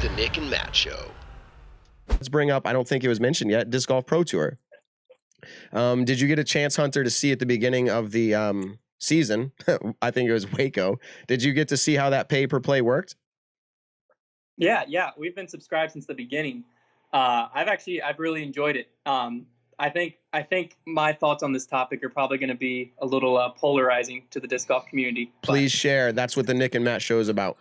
The Nick and Matt Show. Let's bring up, I don't think it was mentioned yet, Disc Golf Pro Tour. Did you get a chance, Hunter, to see at the beginning of the season? I think it was Waco. Did you get to see how that pay-per-play worked? Yeah. We've been subscribed since the beginning. I've really enjoyed it. I think my thoughts on this topic are probably going to be a little polarizing to the disc golf community. Please share. That's what the Nick and Matt show is about.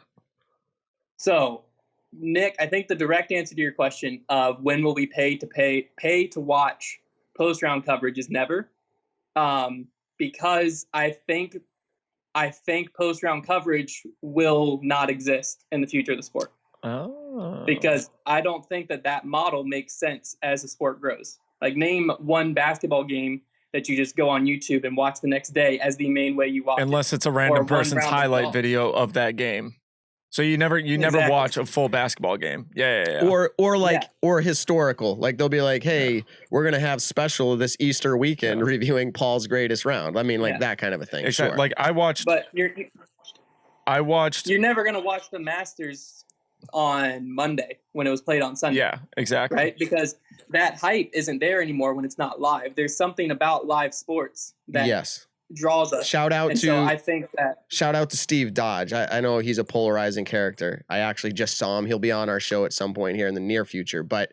So, Nick, I think the direct answer to your question of when will we pay to watch post-round coverage is never, because I think post-round coverage will not exist in the future of the sport. Oh. Because I don't think that model makes sense as the sport grows. Like, name one basketball game that you just go on YouTube and watch the next day as the main way you watch Unless it. it's a random person's highlight video of that game. So you never watch a full basketball game. Yeah. Or historical. Like, they'll be like, hey, we're going to have special this Easter weekend reviewing Paul's greatest round. I mean, like that kind of a thing. Exactly. Sure. Like, I watched. You're never going to watch the Masters on Monday when it was played on Sunday. Yeah, exactly. Right? Because that hype isn't there anymore when it's not live. There's something about live sports that draws us. Shout out to Steve Dodge. I know he's a polarizing character. I actually just saw him. He'll be on our show at some point here in the near future. But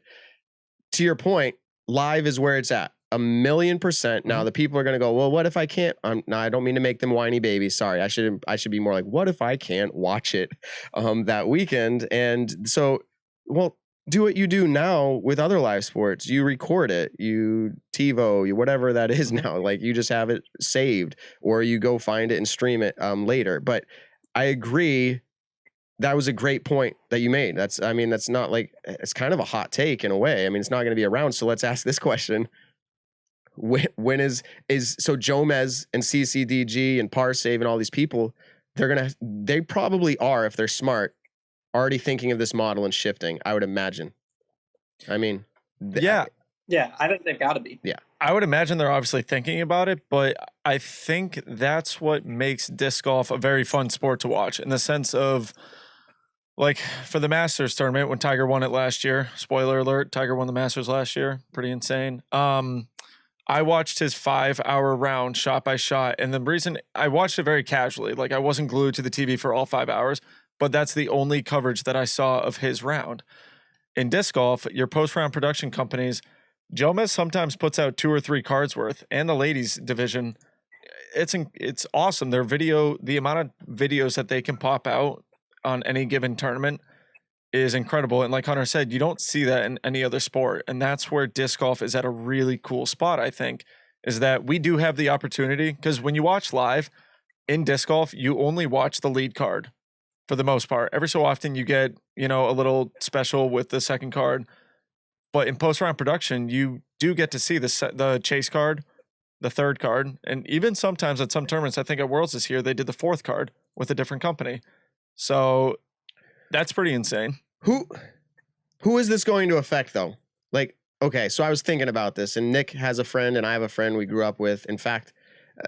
to your point, live is where it's at. 1,000,000%. Now the people are going to go, well, what if I can't? No, I don't mean to make them whiny babies. Sorry. I should be more like, what if I can't watch it that weekend? And so, well, do what you do now with other live sports. You record it, you TiVo, you whatever that is now. Like, you just have it saved, or you go find it and stream it later. But I agree. That was a great point that you made. That's not like, it's kind of a hot take in a way. I mean, it's not going to be around. So let's ask this question. When is so Jomez and CCDG and Parsave and all these people, they probably are, if they're smart, already thinking of this model and shifting, I would imagine. I mean, I think they've got to be. Yeah. I would imagine they're obviously thinking about it, but I think that's what makes disc golf a very fun sport to watch, in the sense of, like, for the Masters tournament when Tiger won it last year. Spoiler alert, Tiger won the Masters last year. Pretty insane. I watched his 5-hour round shot by shot. And the reason I watched it very casually, like, I wasn't glued to the TV for all 5 hours, but that's the only coverage that I saw of his round. In disc golf, your post-round production companies, Jomez sometimes puts out 2 or 3 cards worth, and the ladies division. It's awesome. The amount of videos that they can pop out on any given tournament is incredible. And like Hunter said, you don't see that in any other sport. And that's where disc golf is at a really cool spot, I think, is that we do have the opportunity, because when you watch live in disc golf, you only watch the lead card for the most part. Every so often you get, a little special with the second card. But in post-round production, you do get to see the chase card, the third card, and even sometimes at some tournaments, I think at Worlds this year, they did the fourth card with a different company. So that's pretty insane. Who is this going to affect, though? Like, okay, so I was thinking about this, and Nick has a friend, and I have a friend we grew up with. In fact,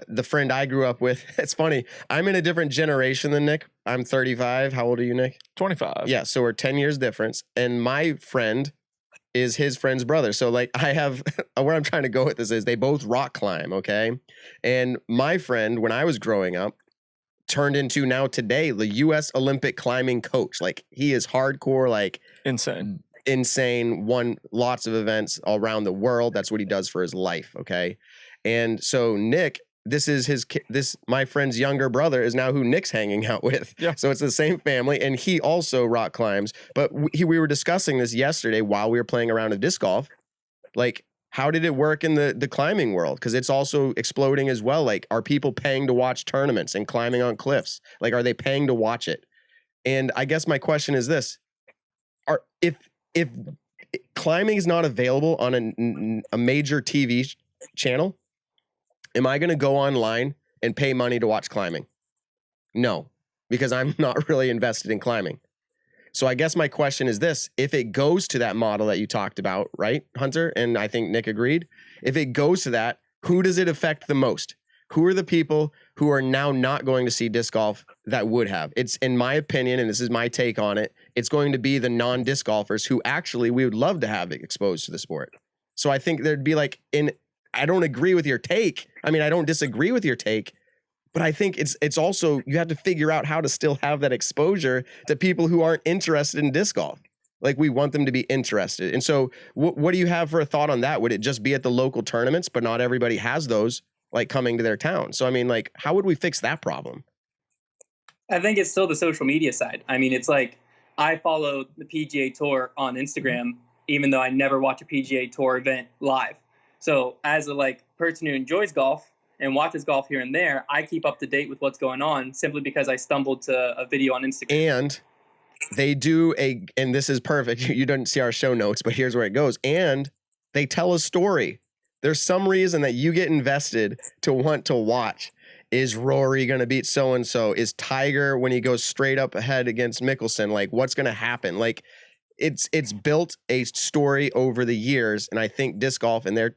the friend I grew up with, it's funny, I'm in a different generation than Nick. I'm 35. How old are you, Nick? 25. Yeah, so we're 10 years difference. And my friend is his friend's brother. So, like, I have, where I'm trying to go with this is they both rock climb, okay? And my friend, when I was growing up, turned into now today the U.S. Olympic climbing coach. Like, he is hardcore, like insane, won lots of events all around the world. That's what he does for his life. Okay. And so Nick, my friend's younger brother is now who Nick's hanging out with. Yeah. So it's the same family, and he also rock climbs. But we were discussing this yesterday while we were playing around with disc golf. Like, how did it work in the climbing world? Because it's also exploding as well. Like, are people paying to watch tournaments and climbing on cliffs? Like, are they paying to watch it? And I guess my question is this: if climbing is not available on a major TV channel, am I going to go online and pay money to watch climbing? No, because I'm not really invested in climbing. So I guess my question is this: if it goes to that model that you talked about, right, Hunter? And I think Nick agreed. If it goes to that, who does it affect the most? Who are the people who are now not going to see disc golf that would have? It's, in my opinion, and this is my take on it, it's going to be the non-disc golfers who actually we would love to have exposed to the sport. So I think there'd be like, I don't agree with your take. I mean, I don't disagree with your take, but I think it's also, you have to figure out how to still have that exposure to people who aren't interested in disc golf. Like, we want them to be interested. And so what do you have for a thought on that? Would it just be at the local tournaments, but not everybody has those, like, coming to their town? So, I mean, like, how would we fix that problem? I think it's still the social media side. I mean, it's like, I follow the PGA Tour on Instagram, even though I never watch a PGA Tour event live. So as a like person who enjoys golf and watches golf here and there, I keep up to date with what's going on simply because I stumbled to a video on Instagram. And they do and this is perfect. You didn't see our show notes, but here's where it goes. And they tell a story. There's some reason that you get invested to want to watch. Is Rory going to beat so-and-so? Is Tiger, when he goes straight up ahead against Mickelson, like, what's going to happen? Like, it's built a story over the years. And I think disc golf, and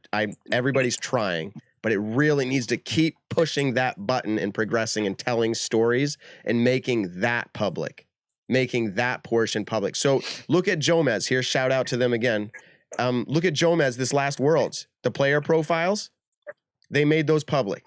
everybody's trying, but it really needs to keep pushing that button and progressing and telling stories and making that public. Making that portion public. So look at Jomez here. Shout out to them again. Look at Jomez this last Worlds. The player profiles, they made those public.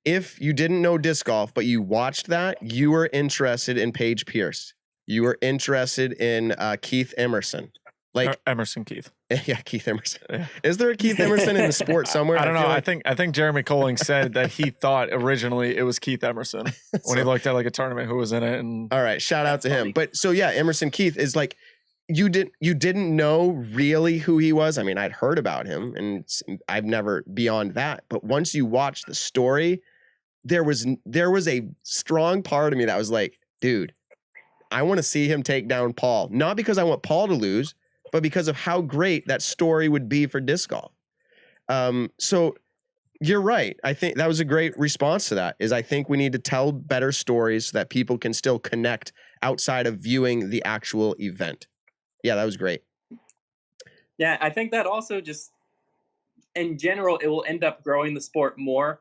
If you didn't know disc golf, but you watched that, you were interested in Paige Pierce. You were interested in Keith Emerson. Like Emerson Keith. Yeah, Keith Emerson. Yeah. Is there a Keith Emerson in the sport somewhere? I don't know. Like... I think Jeremy Colling said that he thought originally it was Keith Emerson when he looked at like a tournament who was in it. And all right, shout out to him. But so yeah, Emerson Keith is like, you didn't know really who he was. I mean, I'd heard about him, and I've never beyond that. But once you watch the story, there was a strong part of me that was like, dude, I want to see him take down Paul. Not because I want Paul to lose, but because of how great that story would be for disc golf. So you're right. I think that was a great response to that. I think we need to tell better stories so that people can still connect outside of viewing the actual event. Yeah, that was great. Yeah, I think that also just, in general, it will end up growing the sport more.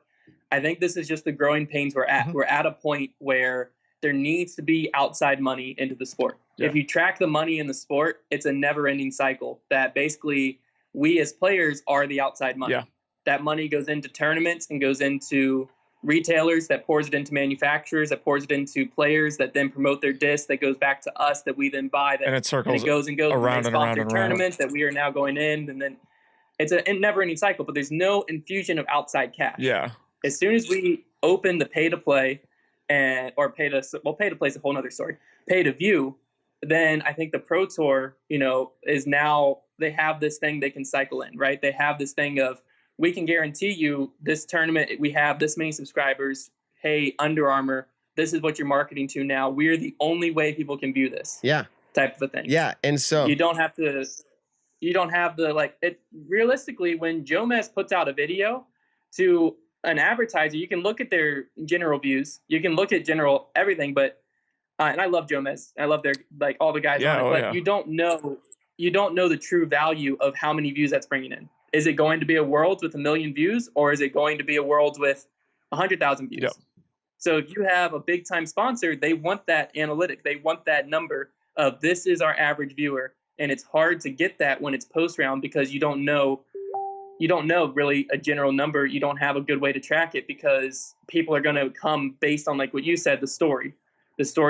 I think this is just the growing pains we're at. Mm-hmm. We're at a point where there needs to be outside money into the sport. Yeah. If you track the money in the sport, it's a never-ending cycle that basically we as players are the outside money. Yeah. That money goes into tournaments and goes into retailers, that pours it into manufacturers, that pours it into players, that then promote their disc, that goes back to us, that we then buy. That, and it circles, and it goes around and around and tournaments that we are now going in, and then it's a never-ending cycle. But there's no infusion of outside cash. Yeah. As soon as we open the pay-to-play or pay to play is a whole other story. Pay to view, then I think the Pro Tour, is now, they have this thing they can cycle in, right? They have this thing of, we can guarantee you this tournament, we have this many subscribers. Hey, Under Armour, this is what you're marketing to now. We're the only way people can view this. Yeah. Type of a thing. Yeah. And so you don't have the, like, it realistically, when Jomez puts out a video to an advertiser, you can look at their general views, you can look at general everything, but and I love Jomez, I love their, like, all the guys on it, but you don't know the true value of how many views that's bringing in. Is it going to be a Worlds with 1 million views, or is it going to be a Worlds with 100,000 views? Yep. So if you have a big time sponsor, they want that analytic, they want that number of, this is our average viewer, and it's hard to get that when it's post round because you don't know really a general number. You don't have a good way to track it because people are going to come based on, like what you said, the story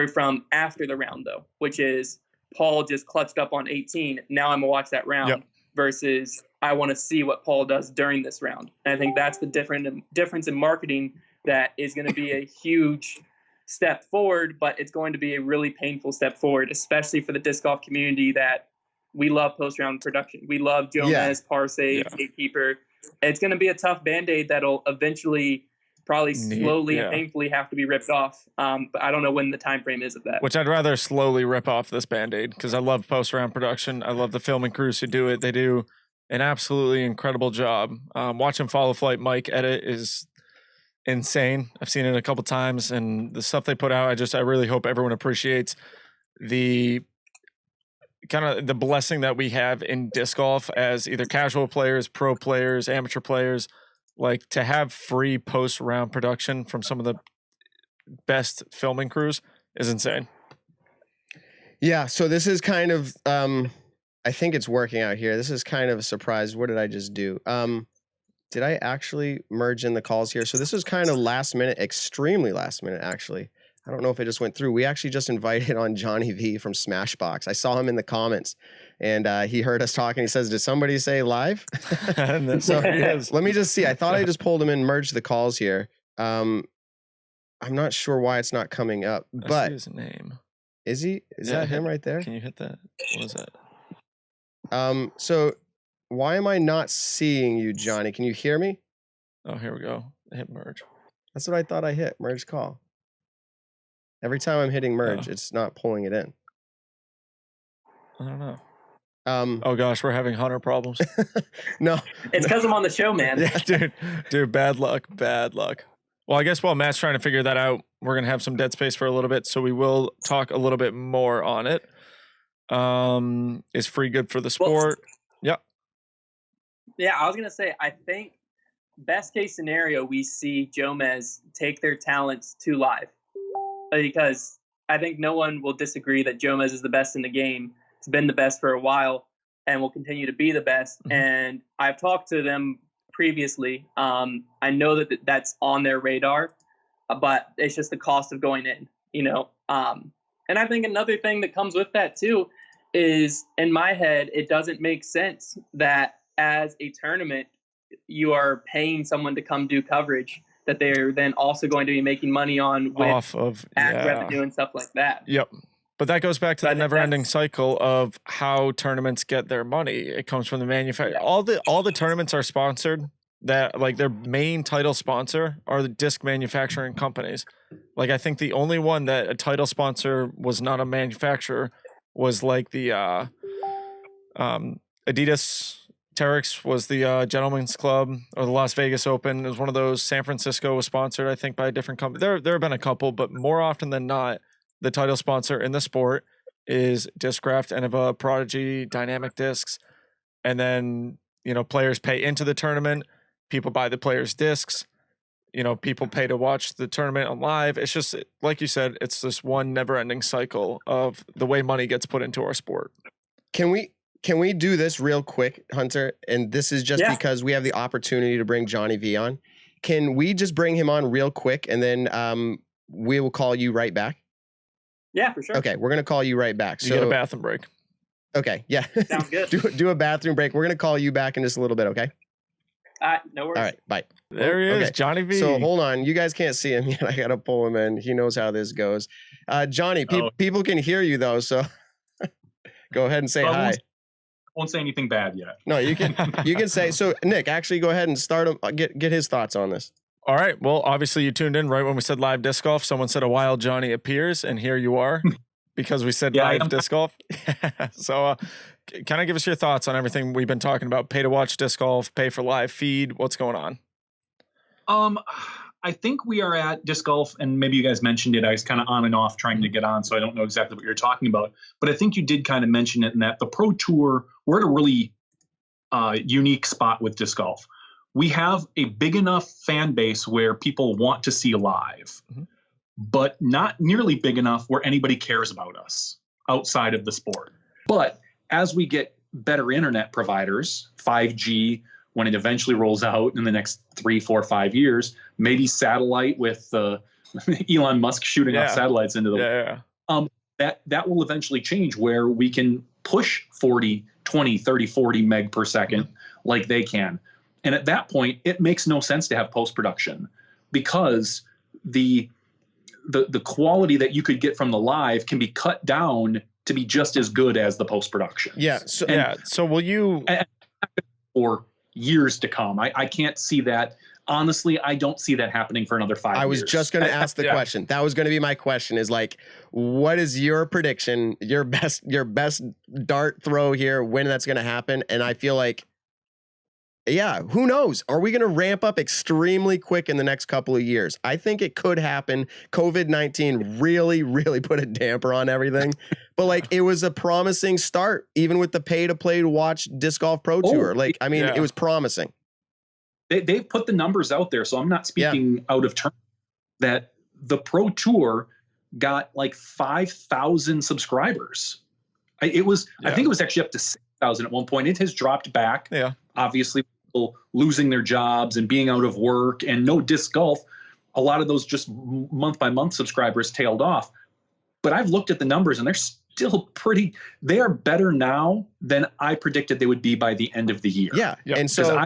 from after the round, though, which is Paul just clutched up on 18. Now I'm going to watch that round. Yep. Versus I want to see what Paul does during this round. And I think that's the difference in marketing that is going to be a huge step forward, but it's going to be a really painful step forward, especially for the disc golf community that we love post-round production. We love Jomez, Parsay, Gatekeeper. It's going to be a tough Band-Aid that'll eventually probably slowly and painfully have to be ripped off. But I don't know when the time frame is of that. Which I'd rather slowly rip off this Band-Aid because I love post-round production. I love the filming crews who do it. They do an absolutely incredible job. Watching Follow Flight Mike edit is insane. I've seen it a couple times, and the stuff they put out, I really hope everyone appreciates the kind of the blessing that we have in disc golf as either casual players, pro players, amateur players. like to have free post round production from some of the best filming crews is insane. Yeah, so this is kind of I think it's working out here. This is kind of a surprise. What did I just do? Did I actually merge in the calls here? So this was kind of last minute, extremely last minute, actually. I don't know if it just went through. We actually just invited on Jonny V from Smashbox. I saw him in the comments, and he heard us talking. He says, did somebody say live? So let me just see. I thought I just pulled him in, merged the calls here. I'm not sure why it's not coming up, but his name. Is he? Is that him right there? Can you hit that? What is that? So why am I not seeing you, Johnny? Can you hear me? Oh, here we go. Hit merge. That's what I thought I hit. Merge call. Every time I'm hitting merge, it's not pulling it in. I don't know. Oh gosh, we're having Hunter problems. No, it's because I'm on the show, man. Yeah, dude, bad luck. Well, I guess while Matt's trying to figure that out, we're gonna have some dead space for a little bit, so we will talk a little bit more on it. Is free good for the sport? Yeah, I was gonna say, I think best case scenario, we see Jomez take their talents to live, because I think no one will disagree that Jomez is the best in the game. It's been the best for a while and will continue to be the best. Mm-hmm. And I've talked to them previously. I know that that's on their radar, but it's just the cost of going in, and I think another thing that comes with that too is, in my head, it doesn't make sense that as a tournament, you are paying someone to come do coverage that they're then also going to be making money on with off of ad revenue and stuff like that. Yep. But that goes back to the never-ending cycle of how tournaments get their money. It comes from the manufacturer. All the tournaments are sponsored. That, like, their main title sponsor are the disc manufacturing companies. Like, I think the only one that a title sponsor was not a manufacturer was like the Adidas. Terex was the Gentleman's Club, or the Las Vegas Open. It was one of those. San Francisco was sponsored, I think, by a different company. There have been a couple, but more often than not, the title sponsor in the sport is Discraft, Innova, Prodigy, Dynamic Discs. And then, players pay into the tournament. People buy the players' discs. People pay to watch the tournament on live. It's just, like you said, it's this one never-ending cycle of the way money gets put into our sport. Can we do this real quick, Hunter? And this is just because we have the opportunity to bring Jonny V on. Can we just bring him on real quick, and then we will call you right back? Yeah, for sure. Okay, we're going to call you right back. You get a bathroom break. Okay, yeah. Sounds good. do a bathroom break. We're going to call you back in just a little bit, okay? No worries. All right, bye. There he is, Jonny V. So hold on. You guys can't see him yet. I got to pull him in. He knows how this goes. Johnny, people can hear you, though, so go ahead and say hi. Won't say anything bad yet. No, you can say. So Nick, actually go ahead and start him. Get his thoughts on this. All right. Well, obviously you tuned in right when we said live disc golf. Someone said a wild Johnny appears, and here you are because we said live disc golf. So kind of give us your thoughts on everything we've been talking about. Pay to watch disc golf, pay for live feed. What's going on? I think we are at disc golf, and maybe you guys mentioned it. I was kind of on and off trying to get on, so I don't know exactly what you're talking about. But I think you did kind of mention it in that the Pro Tour, we're at a really unique spot with disc golf. We have a big enough fan base where people want to see live, but not nearly big enough where anybody cares about us outside of the sport. But as we get better internet providers, 5G, when it eventually rolls out in the next 3, 4, 5 years, maybe satellite with Elon Musk shooting off satellites into the that will eventually change, where we can push 40, 20, 30, 40 meg per second like they can. And at that point, it makes no sense to have post-production, because the quality that you could get from the live can be cut down to be just as good as the post-production. Yeah. So will you... For years to come. I can't see that. Honestly, I don't see that happening for another 5 years. I was just going to ask the question. That was going to be my question, is like, what is your prediction, your best dart throw here, when that's going to happen? And I feel like, who knows? Are we going to ramp up extremely quick in the next couple of years? I think it could happen. COVID-19 really, really put a damper on everything. But like, it was a promising start, even with the pay to play to watch Disc Golf Pro Tour. Like, I mean, it was promising. they've put the numbers out there, so I'm not speaking out of turn, that the Pro Tour got like 5,000 subscribers. I think it was actually up to 6,000 at one point. It has dropped back. Yeah. Obviously, people losing their jobs and being out of work and no disc golf. A lot of those just month by month subscribers tailed off. But I've looked at the numbers and they're still they are better now than I predicted they would be by the end of the year. Yeah. Yep. And so,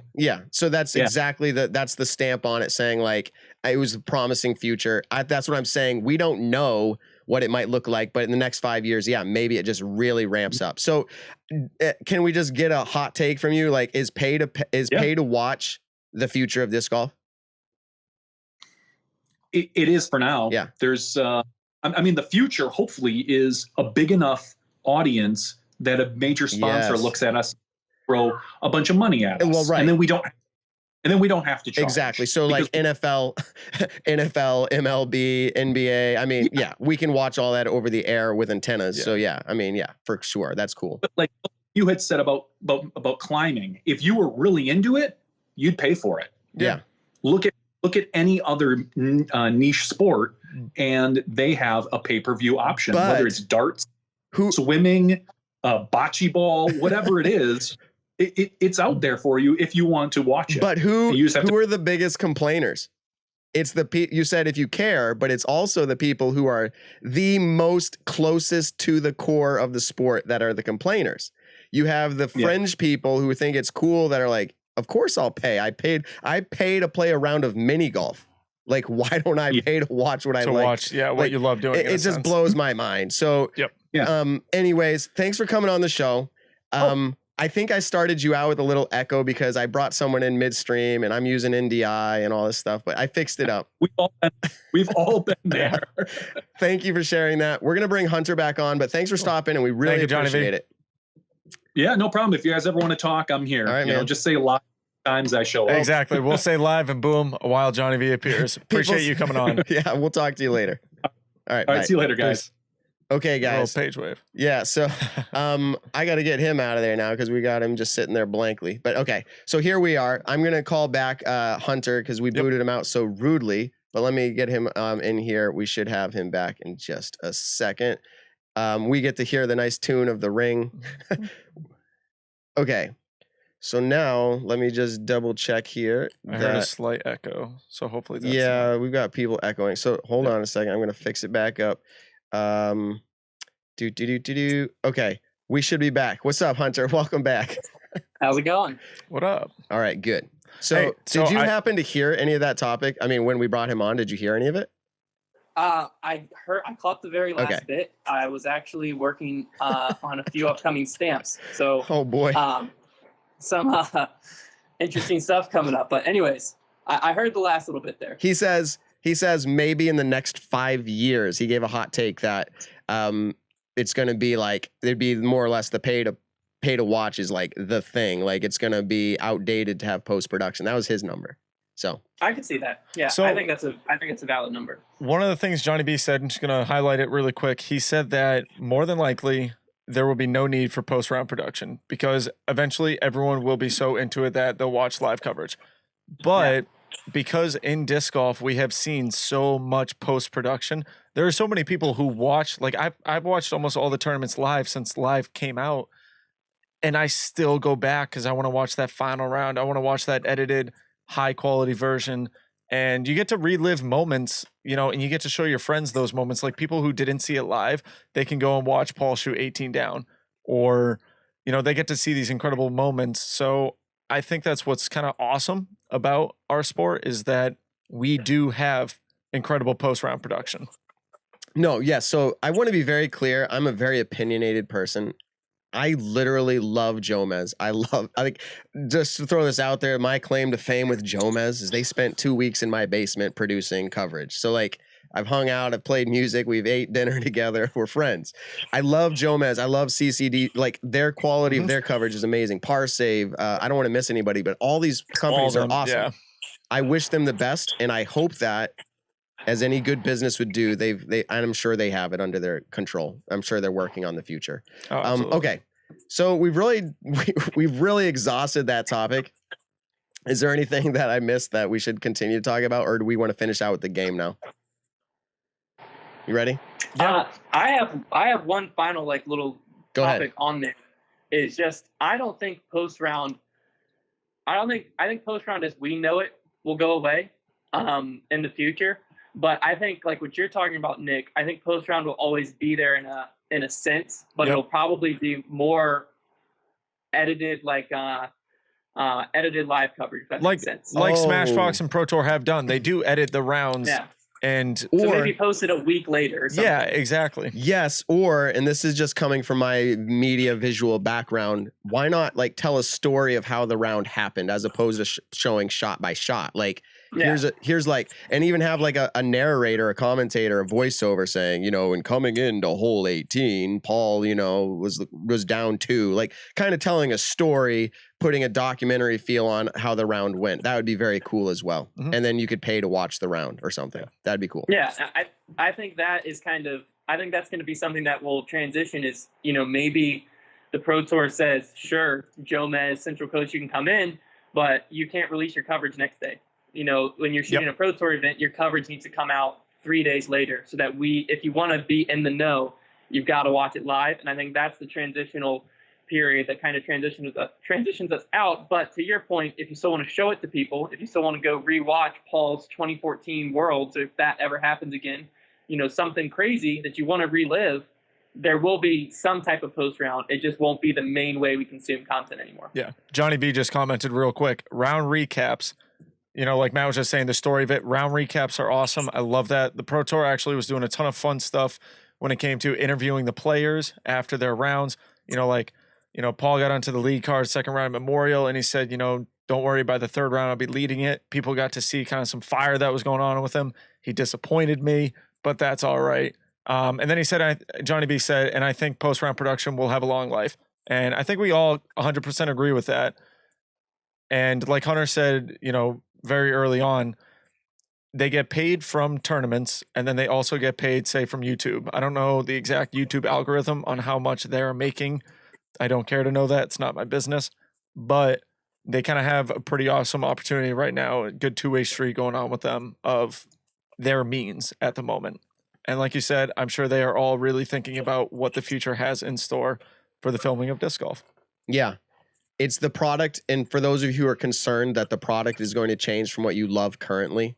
so that's exactly that's the stamp on it, saying like, it was a promising future. That's what I'm saying. We don't know what it might look like, but in the next 5 years, maybe it just really ramps up. So can we just get a hot take from you? Like, is pay to watch the future of disc golf? It is for now. Yeah. There's, I mean, the future hopefully is a big enough audience that a major sponsor looks at us, throw a bunch of money at us. Well, right. And then we don't have to charge. Exactly. So like NFL, MLB, NBA. I mean, we can watch all that over the air with antennas. Yeah. So I mean, for sure. That's cool. But like you had said about climbing, if you were really into it, you'd pay for it. Yeah. Look at any other niche sport, and they have a pay-per-view option, whether it's darts, swimming, bocce ball, whatever it is. It's out there for you if you want to watch it. But who are the biggest complainers? It's you said if you care, but it's also the people who are the most closest to the core of the sport that are the complainers. You have the fringe people who think it's cool that are like, of course I'll pay. I pay to play a round of mini golf. Like, why don't I pay to watch what I like? Watch, what you love doing. It just blows my mind. So, anyways, thanks for coming on the show. I think I started you out with a little echo because I brought someone in midstream and I'm using NDI and all this stuff, but I fixed it up. We've all been there. Thank you for sharing that. We're going to bring Hunter back on, but thanks for stopping, and we really appreciate it. Yeah, no problem. If you guys ever want to talk, I'm here. All right, man. Just say live times I show up. Exactly. We'll say live and boom, a while Jonny V appears. Appreciate you coming on. Yeah, we'll talk to you later. All right, see you later, guys. Peace. Okay, guys. Page wave. Yeah, so I got to get him out of there now because we got him just sitting there blankly. But okay, so here we are. I'm going to call back Hunter because we booted him out so rudely. But let me get him in here. We should have him back in just a second. We get to hear the nice tune of the ring. Okay, so now let me just double check here. I heard a slight echo, so hopefully that's we've got people echoing. So hold on a second. I'm going to fix it back up. Okay, we should be back. What's up, Hunter? Welcome back. How's it going? What up? All right, good. So, did you happen to hear any of that topic? I mean, when we brought him on, did you hear any of it? I caught the very last bit. I was actually working on a few upcoming stamps. So, oh boy, some interesting stuff coming up. But anyways, I heard the last little bit there. He says maybe in the next 5 years. He gave a hot take that it's going to be like it'd be more or less the pay to watch is like the thing. Like it's going to be outdated to have post production. That was his number. So I could see that. Yeah, so, I think it's a valid number. One of the things Jonny V said, I'm just going to highlight it really quick. He said that more than likely there will be no need for post round production because eventually everyone will be so into it that they'll watch live coverage. But because in disc golf we have seen so much post production, there are so many people who watch. Like I've watched almost all the tournaments live since live came out, and I still go back because I want to watch that final round. I want to watch that edited, high quality version, and you get to relive moments, and you get to show your friends those moments. Like people who didn't see it live, they can go and watch Paul shoot 18 down, or they get to see these incredible moments. So I think that's what's kind of awesome about our sport is that we do have incredible post-round production. No, yes. So I want to be very clear. I'm a very opinionated person. I literally love Jomez. I think just to throw this out there, my claim to fame with Jomez is they spent 2 weeks in my basement producing coverage. So like I've hung out, I've played music, we've ate dinner together, we're friends. I love Jomez. I love CCD. Like their quality of their coverage is amazing. Parsave. I don't want to miss anybody, but all these companies are awesome. Yeah. I wish them the best, and I hope that, as any good business would do, I'm sure they have it under their control. I'm sure they're working on the future. Oh, okay, so we've really exhausted that topic, Is there anything that I missed that we should continue to talk about, or do we want to finish out with the game now? You ready? Yeah. I have one final like little topic on there. It's just I think post round as we know it will go away in the future. But I think like what you're talking about, Nick, I think post round will always be there in a sense, but it'll probably be more edited edited live coverage. If that makes sense. Like Smashbox and Pro Tour have done. They do edit the rounds. Yeah. And so maybe post it a week later or something. Yeah, exactly. Yes, and this is just coming from my media visual background, why not like tell a story of how the round happened as opposed to showing shot by shot? Like here's like, and even have like a narrator, a commentator, a voiceover saying, you know, and coming into hole 18, Paul, you know, was down 2, like kind of telling a story, putting a documentary feel on how the round went. That would be very cool as well. Mm-hmm. And then you could pay to watch the round or something. That'd be cool. Yeah, I think that is I think that's going to be something that will transition is, you know, maybe the Pro Tour says, sure, Joe Mez, Central Coast, you can come in, but you can't release your coverage next day. You know, when you're shooting a Pro Tour event, your coverage needs to come out 3 days later so that if you want to be in the know, you've got to watch it live. And I think that's the transitional period that kind of transitions us out. But to your point, if you still want to show it to people, if you still want to go rewatch Paul's 2014 Worlds, if that ever happens again, you know, something crazy that you want to relive, there will be some type of post round. It just won't be the main way we consume content anymore. Yeah. Jonny V just commented real quick, round recaps. You know, like Matt was just saying, the story of it, round recaps are awesome. I love that. The Pro Tour actually was doing a ton of fun stuff when it came to interviewing the players after their rounds. You know, like, you know, Paul got onto the lead card, second round Memorial, and he said, you know, don't worry, by the third round, I'll be leading it. People got to see kind of some fire that was going on with him. He disappointed me, but that's all right. And then he said, Jonny V said, and I think post-round production will have a long life. And I think we all 100% agree with that. And like Hunter said, you know, very early on, they get paid from tournaments, and then they also get paid, say, from YouTube. I don't know the exact YouTube algorithm on how much they're making. I don't care to know that. It's not my business. But they kind of have a pretty awesome opportunity right now, a good two-way street going on with them of their means at the moment. And like you said, I'm sure they are all really thinking about what the future has in store for the filming of disc golf. Yeah. It's the product, and for those of you who are concerned that the product is going to change from what you love currently,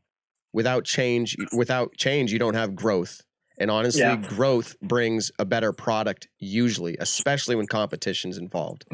without change, you don't have growth. And honestly, growth brings a better product usually, especially when competition's involved.